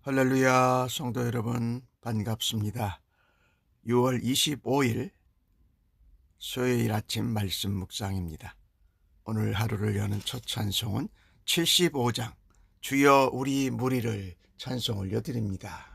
할렐루야, 성도 여러분, 반갑습니다. 6월 25일 수요일 아침 말씀 묵상입니다. 오늘 하루를 여는 첫 찬송은 75장 주여 우리 무리를 찬송 올려드립니다.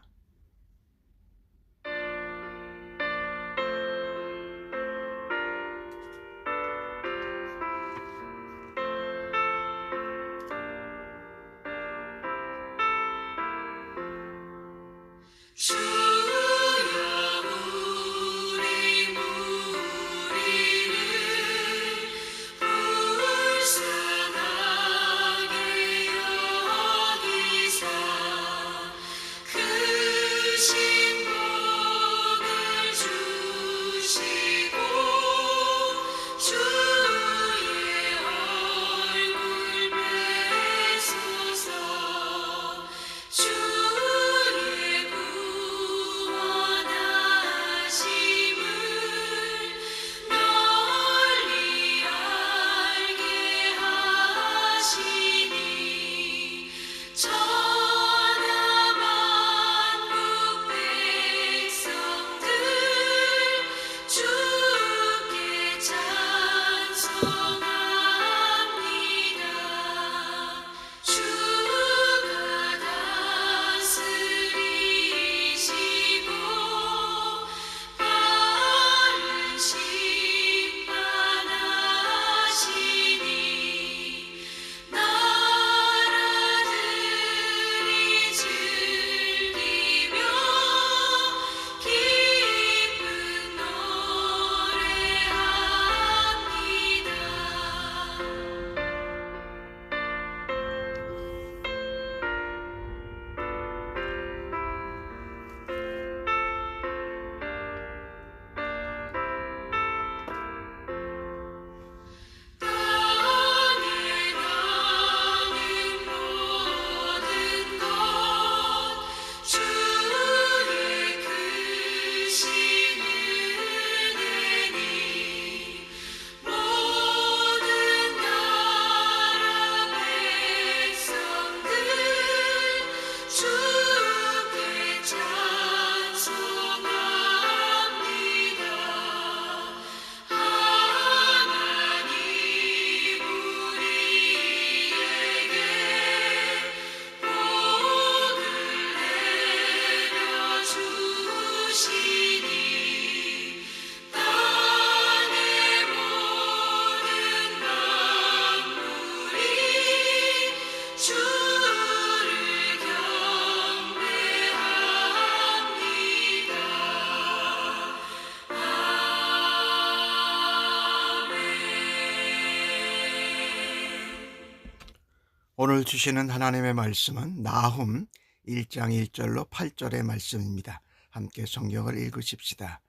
오늘 주시는 하나님의 말씀은 나훔 1장 1절로 8절의 말씀입니다. 함께 성경을 읽으십시다.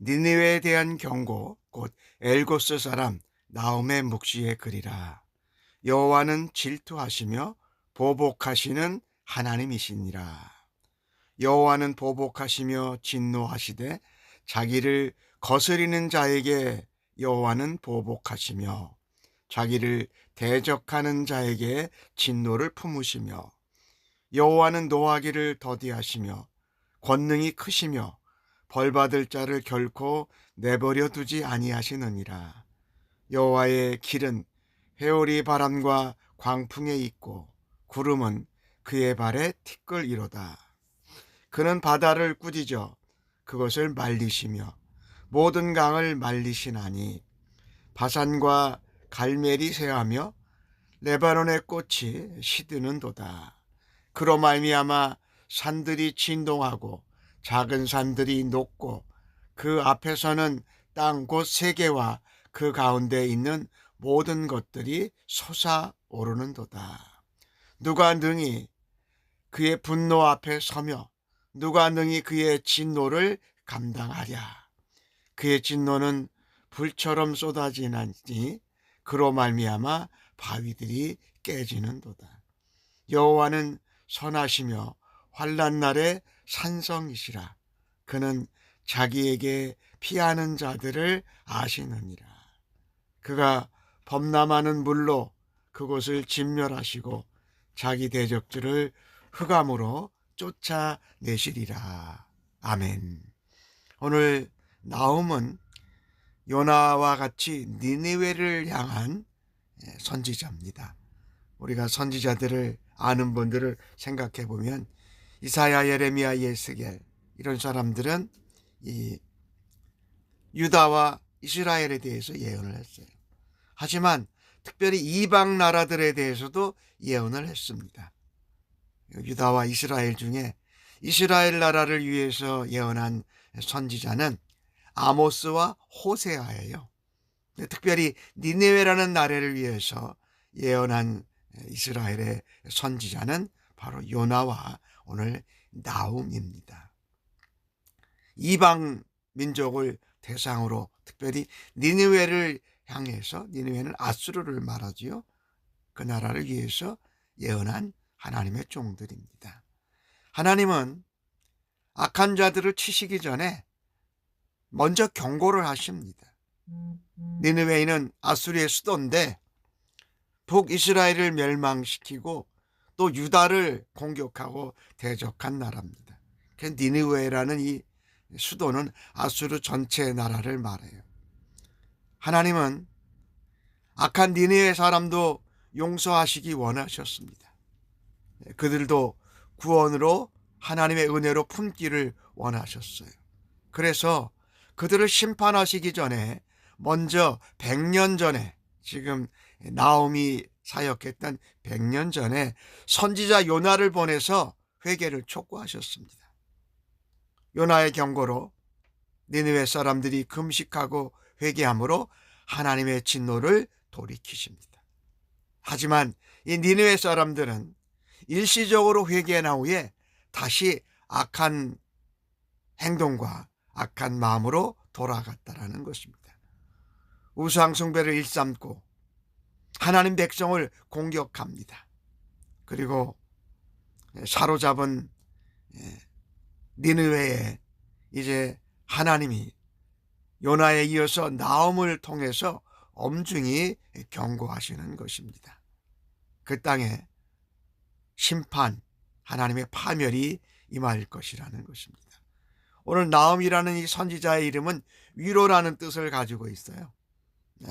니느웨에 대한 경고 곧 엘고스 사람 나훔의 묵시의 글이라. 여호와는 질투하시며 보복하시는 하나님이시니라. 여호와는 보복하시며 진노하시되 자기를 거스리는 자에게 여호와는 보복하시며 자기를 대적하는 자에게 진노를 품으시며 여호와는 노하기를 더디하시며 권능이 크시며 벌받을 자를 결코 내버려 두지 아니하시느니라. 여호와의 길은 회오리 바람과 광풍에 있고 구름은 그의 발에 티끌이로다. 그는 바다를 꾸짖어 그것을 말리시며 모든 강을 말리시나니 바산과 갈멜이 새하며 레바논의 꽃이 시드는도다. 그로 말미암아 산들이 진동하고 작은 산들이 녹고 그 앞에서는 땅 곧 세계와 그 가운데 있는 모든 것들이 솟아오르는도다. 누가 능히 그의 분노 앞에 서며 누가 능히 그의 진노를 감당하랴. 그의 진노는 불처럼 쏟아지나니 그로 말미암아 바위들이 깨지는도다. 여호와는 선하시며 환난 날에 산성이시라. 그는 자기에게 피하는 자들을 아시느니라. 그가 범람하는 물로 그곳을 진멸하시고 자기 대적들을 흑암으로 쫓아내시리라. 아멘. 오늘 나홈은 요나와 같이 니느웨를 향한 선지자입니다. 우리가 선지자들을 아는 분들을 생각해 보면 이사야, 예레미야, 예스겔 이런 사람들은 이 유다와 이스라엘에 대해서 예언을 했어요. 하지만 특별히 이방 나라들에 대해서도 예언을 했습니다. 유다와 이스라엘 중에 이스라엘 나라를 위해서 예언한 선지자는 아모스와 호세아예요. 특별히 니느웨라는 나라를 위해서 예언한 이스라엘의 선지자는 바로 요나와 오늘 나홈입니다. 이방 민족을 대상으로 특별히 니느웨를 향해서, 니느웨는 아수르를 말하지요. 그 나라를 위해서 예언한 하나님의 종들입니다. 하나님은 악한 자들을 치시기 전에 먼저 경고를 하십니다. 니느웨는 아수르의 수도인데 북이스라엘을 멸망시키고 또 유다를 공격하고 대적한 나라입니다. 니느웨라는 이 수도는 아수르 전체 나라를 말해요. 하나님은 악한 니느웨 사람도 용서하시기 원하셨습니다. 그들도 구원으로 하나님의 은혜로 품기를 원하셨어요. 그래서 그들을 심판하시기 전에 먼저 100년 전에, 지금 나홈이 사역했던 100년 전에 선지자 요나를 보내서 회개를 촉구하셨습니다. 요나의 경고로 니느웨 사람들이 금식하고 회개함으로 하나님의 진노를 돌이키십니다. 하지만 이 니느웨 사람들은 일시적으로 회개한 후에 다시 악한 행동과 악한 마음으로 돌아갔다라는 것입니다. 우상 숭배를 일삼고 하나님 백성을 공격합니다. 그리고 사로잡은 니느웨에 이제 하나님이 요나에 이어서 나홈을 통해서 엄중히 경고하시는 것입니다. 그 땅에 심판, 하나님의 파멸이 임할 것이라는 것입니다. 오늘 나홈이라는 이 선지자의 이름은 위로라는 뜻을 가지고 있어요.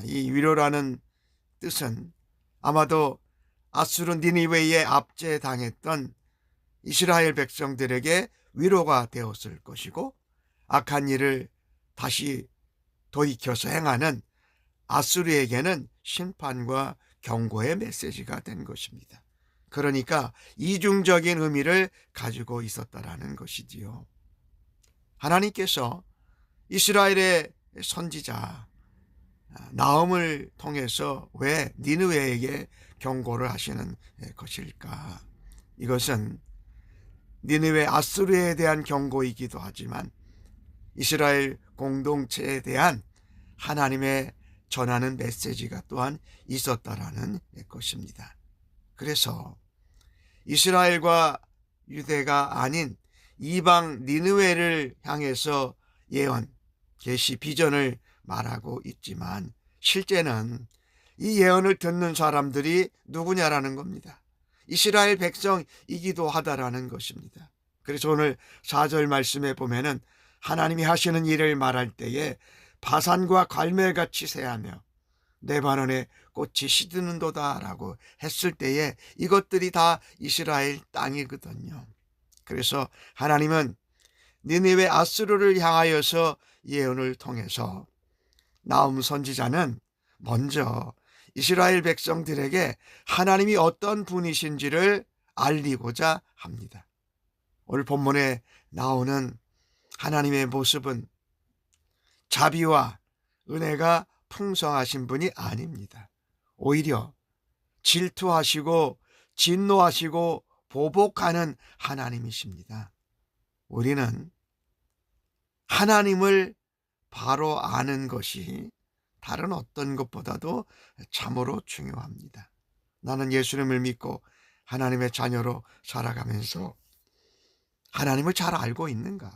이 위로라는 뜻은 아마도 아수르 니느웨에 압제당했던 이스라엘 백성들에게 위로가 되었을 것이고, 악한 일을 다시 돌이켜서 행하는 아수르에게는 심판과 경고의 메시지가 된 것입니다. 그러니까 이중적인 의미를 가지고 있었다라는 것이지요. 하나님께서 이스라엘의 선지자 나홈을 통해서 왜 니느웨에게 경고를 하시는 것일까? 이것은 니느웨 아수르에 대한 경고이기도 하지만 이스라엘 공동체에 대한 하나님의 전하는 메시지가 또한 있었다라는 것입니다. 그래서 이스라엘과 유대가 아닌 이방 니느웨를 향해서 예언, 계시, 비전을 말하고 있지만 실제는 이 예언을 듣는 사람들이 누구냐라는 겁니다. 이스라엘 백성이기도 하다라는 것입니다. 그래서 오늘 4절 말씀에 보면은 하나님이 하시는 일을 말할 때에 바산과 갈멜같이 새하며 레바논의 꽃이 시드는도다 라고 했을 때에 이것들이 다 이스라엘 땅이거든요. 그래서 하나님은 니느웨 아수르를 향하여서 예언을 통해서 나홈 선지자는 먼저 이스라엘 백성들에게 하나님이 어떤 분이신지를 알리고자 합니다. 오늘 본문에 나오는 하나님의 모습은 자비와 은혜가 풍성하신 분이 아닙니다. 오히려 질투하시고 진노하시고 보복하는 하나님이십니다. 우리는 하나님을 바로 아는 것이 다른 어떤 것보다도 참으로 중요합니다. 나는 예수님을 믿고 하나님의 자녀로 살아가면서 하나님을 잘 알고 있는가?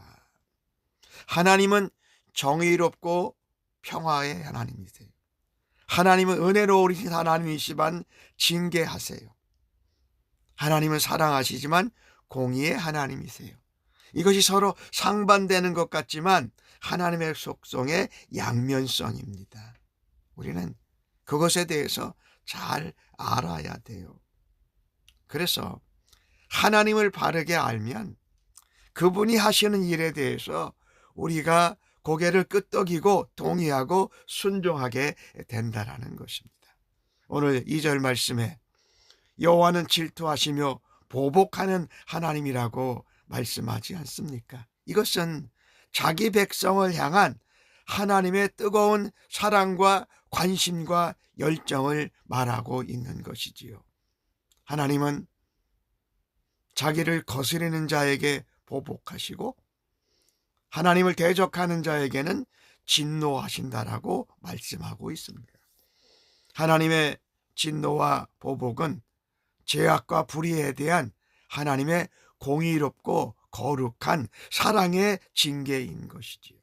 하나님은 정의롭고 평화의 하나님이세요. 하나님은 은혜로우신 하나님이시지만 징계하세요. 하나님은 사랑하시지만 공의의 하나님이세요. 이것이 서로 상반되는 것 같지만 하나님의 속성의 양면성입니다. 우리는 그것에 대해서 잘 알아야 돼요. 그래서 하나님을 바르게 알면 그분이 하시는 일에 대해서 우리가 고개를 끄덕이고 동의하고 순종하게 된다라는 것입니다. 오늘 2절 말씀에 여호와는 질투하시며 보복하는 하나님이라고 말씀하지 않습니까? 이것은 자기 백성을 향한 하나님의 뜨거운 사랑과 관심과 열정을 말하고 있는 것이지요. 하나님은 자기를 거스르는 자에게 보복하시고 하나님을 대적하는 자에게는 진노하신다라고 말씀하고 있습니다. 하나님의 진노와 보복은 죄악과 불의에 대한 하나님의 공의롭고 거룩한 사랑의 징계인 것이지요.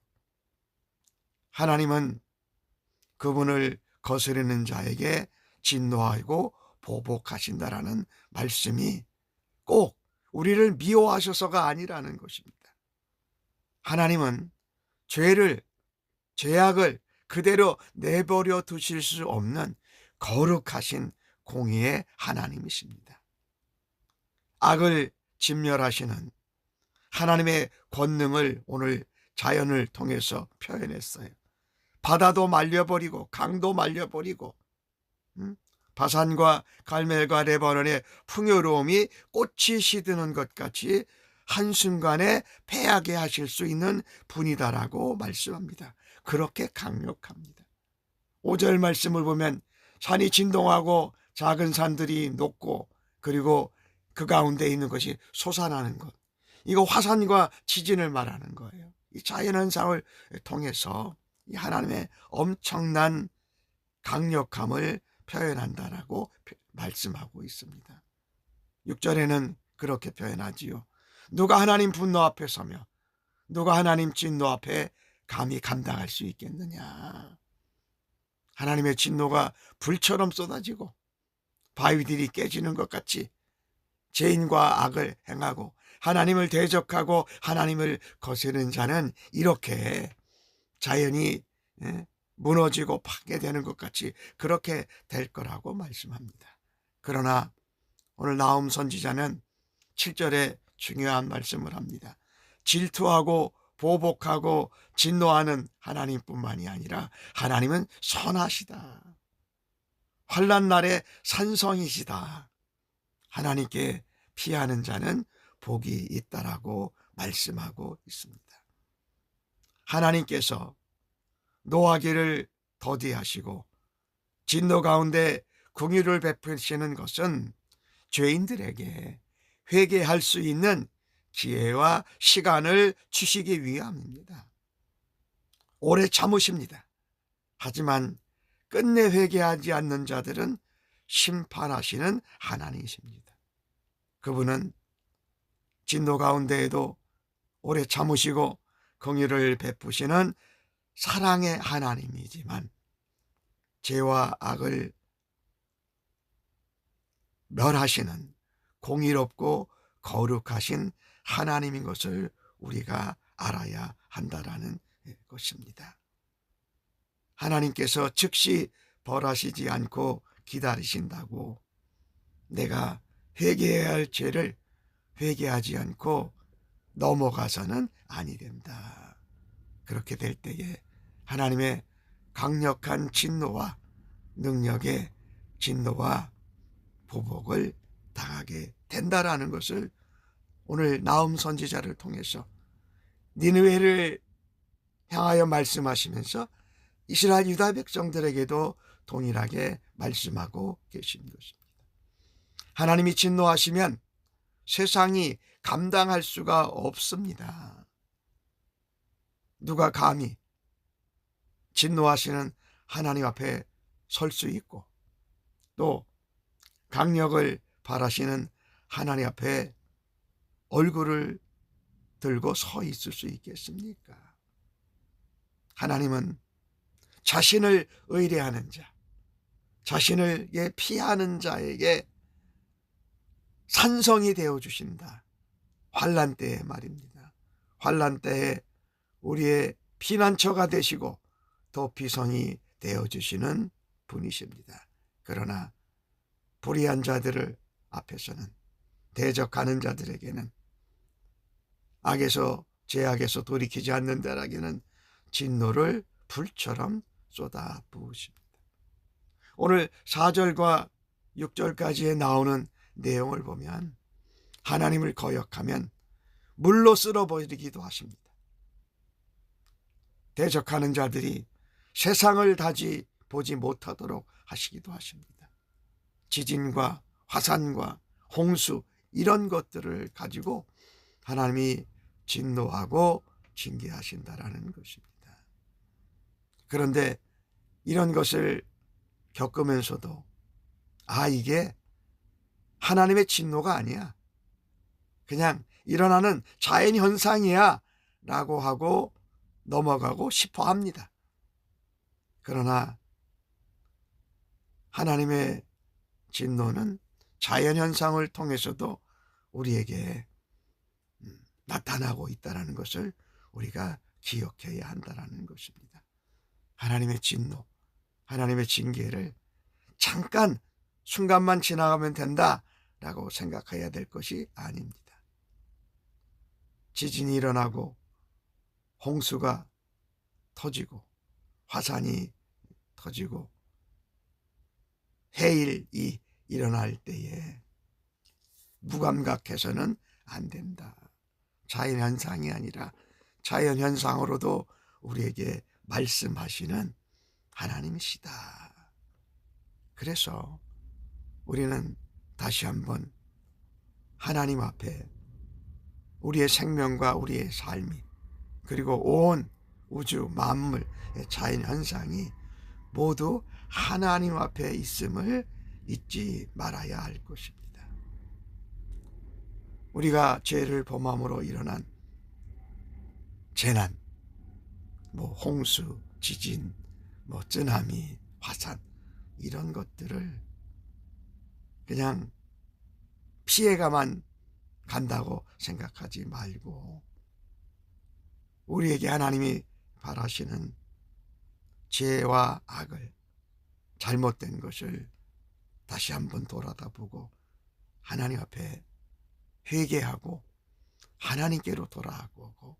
하나님은 그분을 거스르는 자에게 진노하고 보복하신다라는 말씀이 꼭 우리를 미워하셔서가 아니라는 것입니다. 하나님은 죄악을 그대로 내버려 두실 수 없는 거룩하신 공의의 하나님이십니다. 악을 진멸하시는 하나님의 권능을 오늘 자연을 통해서 표현했어요. 바다도 말려버리고 강도 말려버리고 바산과 갈멜과 레바논의 풍요로움이 꽃이 시드는 것 같이 한순간에 패하게 하실 수 있는 분이다라고 말씀합니다. 그렇게 강력합니다. 5절 말씀을 보면 산이 진동하고 작은 산들이 녹고 그리고 그 가운데 있는 것이 솟아나는 것. 이거 화산과 지진을 말하는 거예요. 이 자연현상을 통해서 이 하나님의 엄청난 강력함을 표현한다라고 말씀하고 있습니다. 6절에는 그렇게 표현하지요. 누가 하나님 분노 앞에 서며 누가 하나님 진노 앞에 감히 감당할 수 있겠느냐. 하나님의 진노가 불처럼 쏟아지고 바위들이 깨지는 것 같이 죄인과 악을 행하고 하나님을 대적하고 하나님을 거스르는 자는 이렇게 자연이 무너지고 파괴되는 것 같이 그렇게 될 거라고 말씀합니다. 그러나 오늘 나움 선지자는 7절에 중요한 말씀을 합니다. 질투하고 보복하고 진노하는 하나님뿐만이 아니라 하나님은 선하시다. 환난 날에 산성이시다. 하나님께 피하는 자는 복이 있다라고 말씀하고 있습니다. 하나님께서 노하기를 더디하시고 진노 가운데 긍휼을 베푸시는 것은 죄인들에게 회개할 수 있는 기회와 시간을 주시기 위함입니다. 오래 참으십니다. 하지만 끝내 회개하지 않는 자들은 심판하시는 하나님이십니다. 그분은 진노 가운데에도 오래 참으시고 긍휼을 베푸시는 사랑의 하나님이지만 죄와 악을 멸하시는 공의롭고 거룩하신 하나님인 것을 우리가 알아야 한다라는 것입니다. 하나님께서 즉시 벌하시지 않고 기다리신다고 내가 회개해야 할 죄를 회개하지 않고 넘어가서는 아니 된다. 그렇게 될 때에 하나님의 강력한 진노와 능력의 진노와 보복을 당하게 된다라는 것을 오늘 나움 선지자를 통해서 니느웨를 향하여 말씀하시면서 이스라엘 유다 백성들에게도 동일하게 말씀하고 계신 것입니다. 하나님이 진노하시면 세상이 감당할 수가 없습니다. 누가 감히 진노하시는 하나님 앞에 설 수 있고 또 강력을 바라시는 하나님 앞에 얼굴을 들고 서 있을 수 있겠습니까? 하나님은 자신을 의뢰하는 자, 자신을 피하는 자에게 산성이 되어 주신다. 환난 때에 말입니다. 환난 때에 우리의 피난처가 되시고 도피성이 되어주시는 분이십니다. 그러나 불의한 자들을 앞에서는, 대적하는 자들에게는, 악에서 죄악에서 돌이키지 않는 자에게는 진노를 불처럼 쏟아 부으십니다. 오늘 4절과 6절까지에 나오는 내용을 보면 하나님을 거역하면 물로 쓸어버리기도 하십니다. 대적하는 자들이 세상을 다시 보지 못하도록 하시기도 하십니다. 지진과 화산과 홍수 이런 것들을 가지고 하나님이 진노하고 징계하신다라는 것입니다. 그런데 이런 것을 겪으면서도 이게 하나님의 진노가 아니야, 그냥 일어나는 자연현상이야 라고 하고 넘어가고 싶어 합니다. 그러나 하나님의 진노는 자연현상을 통해서도 우리에게 나타나고 있다는 것을 우리가 기억해야 한다는 것입니다. 하나님의 진노, 하나님의 징계를 잠깐 순간만 지나가면 된다라고 생각해야 될 것이 아닙니다. 지진이 일어나고 홍수가 터지고 화산이 터지고 해일이 일어날 때에 무감각해서는 안 된다. 자연현상이 아니라 자연현상으로도 우리에게 말씀하시는 하나님이시다. 그래서 우리는 다시 한번 하나님 앞에 우리의 생명과 우리의 삶이, 그리고 온 우주 만물의 자연현상이 모두 하나님 앞에 있음을 잊지 말아야 할 것입니다. 우리가 죄를 범함으로 일어난 재난, 홍수, 지진, 쓰나미, 화산 이런 것들을 그냥 피해가만 간다고 생각하지 말고 우리에게 하나님이 바라시는 죄와 악을, 잘못된 것을 다시 한번 돌아다보고 하나님 앞에 회개하고 하나님께로 돌아오고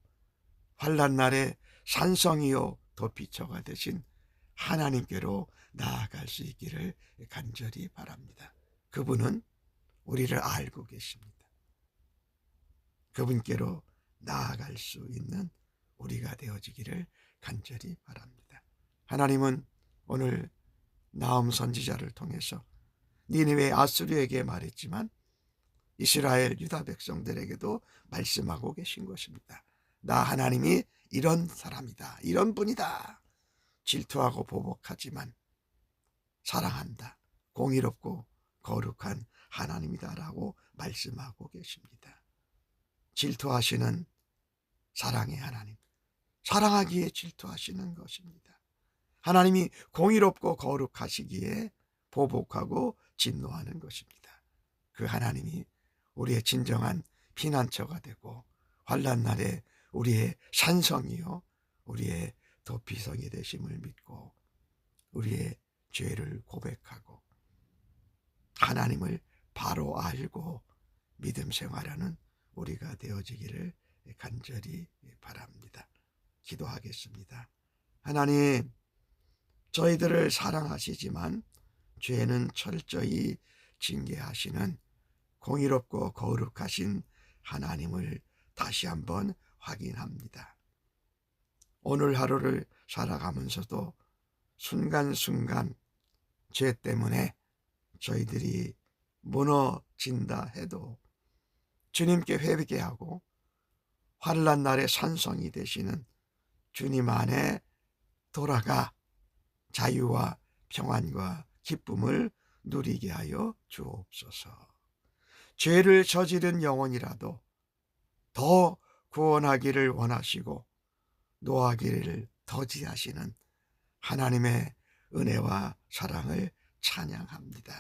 환난 날에 산성이요 도피처가 되신 하나님께로 나아갈 수 있기를 간절히 바랍니다. 그분은 우리를 알고 계십니다. 그분께로 나아갈 수 있는 우리가 되어지기를 간절히 바랍니다. 하나님은 오늘 나훔 선지자를 통해서 니느웨 아수르에게 말했지만 이스라엘 유다 백성들에게도 말씀하고 계신 것입니다. 나 하나님이 이런 사람이다, 이런 분이다. 질투하고 보복하지만 사랑한다, 공의롭고 거룩한 하나님이다라고 말씀하고 계십니다. 질투하시는 사랑의 하나님, 사랑하기에 질투하시는 것입니다. 하나님이 공의롭고 거룩하시기에 보복하고 진노하는 것입니다. 그 하나님이 우리의 진정한 피난처가 되고 환난 날에 우리의 산성이요 우리의 도피성이 되심을 믿고 우리의 죄를 고백하고 하나님을 바로 알고 믿음 생활하는 우리가 되어지기를 간절히 바랍니다. 기도하겠습니다. 하나님, 저희들을 사랑하시지만 죄는 철저히 징계하시는 공의롭고 거룩하신 하나님을 다시 한번 확인합니다. 오늘 하루를 살아가면서도 순간순간 죄 때문에 저희들이 무너진다 해도 주님께 회개하고 환난 날의 산성이 되시는 주님 안에 돌아가 자유와 평안과 기쁨을 누리게 하여 주옵소서. 죄를 저지른 영혼이라도 더 구원하기를 원하시고 노하기를 더디하시는 하나님의 은혜와 사랑을 찬양합니다.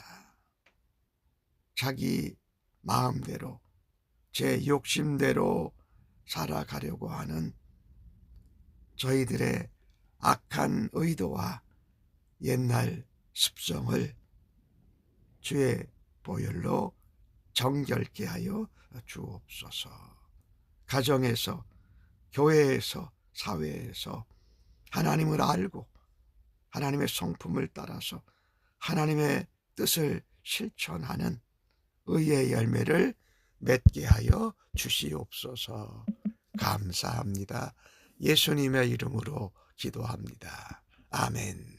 자기 마음대로 제 욕심대로 살아가려고 하는 저희들의 악한 의도와 옛날 습성을 주의 보혈로 정결케 하여 주옵소서. 가정에서, 교회에서, 사회에서 하나님을 알고 하나님의 성품을 따라서 하나님의 뜻을 실천하는 의의 열매를 맺게 하여 주시옵소서. 감사합니다. 예수님의 이름으로 기도합니다. 아멘.